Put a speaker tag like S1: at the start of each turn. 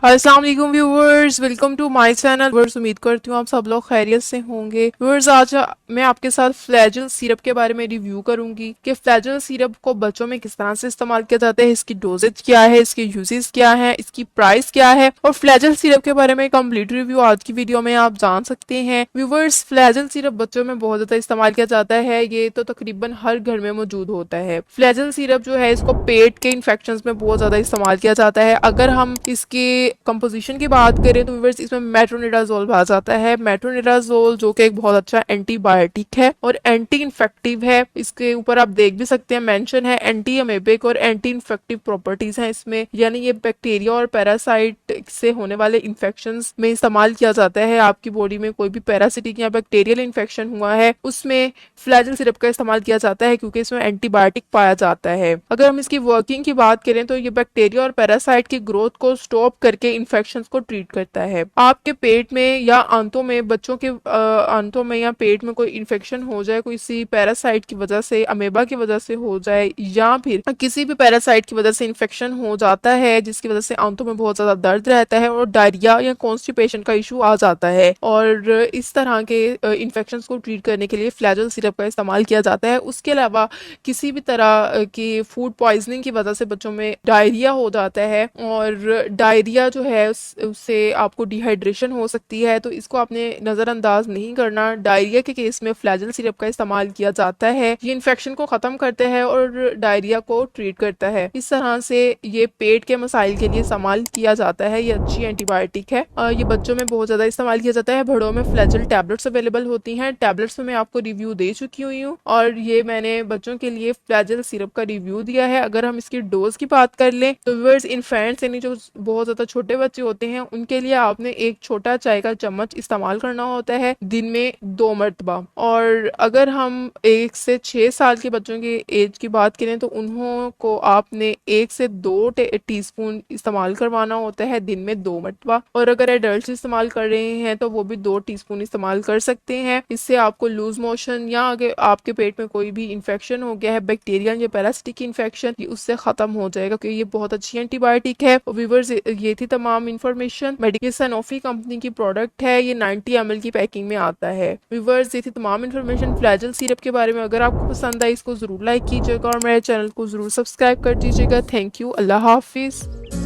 S1: अस्सलाम वालेकुम viewers, welcome to my channel. Viewers, उम्मीद करती हूँ आप सब लोग खैरियत से होंगे। व्यूवर्स, आज मैं आपके साथ फ्लैजल सिरप के बारे में रिव्यू करूंगी कि फ्लैजल सिरप को बच्चों में किस तरह से इस्तेमाल किया जाता है, इसकी डोजेज क्या है, इसके यूजेस क्या है, इसकी प्राइस क्या है और फ्लैजल सिरप के बारे में कंप्लीट रिव्यू आज की वीडियो में आप जान सकते हैं। व्यूवर्स, फ्लैजल सिरप बच्चों में बहुत ज्यादा इस्तेमाल किया जाता है, ये तो तकरीबन हर घर में मौजूद होता है। फ्लैजल सिरप जो है इसको पेट के इन्फेक्शन में बहुत ज्यादा इस्तेमाल किया जाता है। अगर हम इसके कंपोजिशन की बात करें तो व्यूअर्स इसमें मेट्रोनिडाजोल पाया जाता है। मेट्रोनिडाजोल जो कि एक बहुत अच्छा एंटीबायोटिक है और एंटी इन्फेक्टिव है। इसके ऊपर आप देख भी सकते हैं, मेंशन है एंटी अमेबिक और एंटी इन्फेक्टिव प्रॉपर्टीज हैं इसमें, यानी ये बैक्टीरिया और पैरासाइट से होने वाले इन्फेक्शन में इस्तेमाल किया जाता है। आपकी बॉडी में कोई भी पैरासिटिक या बैक्टीरियल इन्फेक्शन हुआ है उसमें फ्लैजल सिरप का इस्तेमाल किया जाता है क्योंकि इसमें एंटीबायोटिक पाया जाता है। अगर हम इसकी वर्किंग की बात करें तो ये बैक्टीरिया और पैरासाइट की ग्रोथ को स्टॉप करके इन्फेक्शन को ट्रीट करता है। आपके पेट में या आंतों में, बच्चों के आंतों में या पेट में कोई इन्फेक्शन हो जाए, कोई सी पैरासाइट की वजह से, अमेबा की वजह से हो जाए या फिर किसी भी पैरासाइट की वजह से इन्फेक्शन हो जाता है जिसकी वजह से आंतों में बहुत ज्यादा दर्द रहता है और डायरिया या कॉन्स्टिपेशन का इशू आ जाता है, और इस तरह के इन्फेक्शन को ट्रीट करने के लिए फ्लैजल सिरप का इस्तेमाल किया जाता है। उसके अलावा किसी भी तरह की फूड पॉइजनिंग की वजह से बच्चों में डायरिया हो जाता है और डायरिया जो है उससे आपको डिहाइड्रेशन हो सकती है, तो इसको आपने नज़रअंदाज नहीं करना। डायरिया के केस में फ्लैजल सिरप का इस्तेमाल किया जाता है। ये इन्फेक्शन को ख़त्म करता है और डायरिया को ट्रीट करता है। इस तरह से ये पेट के मसाइल के लिए इस्तेमाल किया जाता है। ये अच्छी एंटीबायोटिक है। ये बच्चों में बहुत ज़्यादा इस्तेमाल किया जाता है। बड़ों में फ्लैजल टैबलेट्स अवेलेबल होती हैं। टैबलेट्स में मैं आपको रिव्यू दे चुकी हुई हूँ और ये मैंने बच्चों के लिए फ्लैजल सिरप का रिव्यू दिया है। अगर हम इसकी डोज की बात कर लें तो व्यूअर्स, इन्फेंट्स यानी जो बहुत ज़्यादा छोटे बच्चे होते हैं उनके लिए आपने एक छोटा चाय का चम्मच इस्तेमाल करना होता है दिन में 2 मरतबा। और अगर हम 1 से 6 साल के बच्चों की एज की बात करें तो उन्हों को आपने 1 से 2 टीस्पून इस्तेमाल करवाना होता है दिन में 2 मरतबा। और अगर एडल्ट इस्तेमाल कर रहे हैं तो वो भी 2 टीस्पून इस्तेमाल कर सकते हैं। इससे आपको लूज मोशन या अगर आपके पेट में कोई भी इन्फेक्शन हो गया है, बैक्टीरियल या पैरासिटिक इन्फेक्शन, उससे खत्म हो जाएगा क्योंकि ये बहुत अच्छी एंटीबायोटिक है। व्यूअर्स, ये थी तमाम इन्फॉर्मेशन। मेडिकेल सनोफी कंपनी की प्रोडक्ट है। ये 90 ml की पैकिंग में आता है। व्यूअर्स, ये थी तमाम इन्फॉर्मेशन फ्लैजल सिरप के बारे में। अगर आपको पसंद आई इसको जरूर लाइक कीजिएगा और मेरे चैनल को जरूर सब्सक्राइब कर दीजिएगा। Thank you. Allah Hafiz.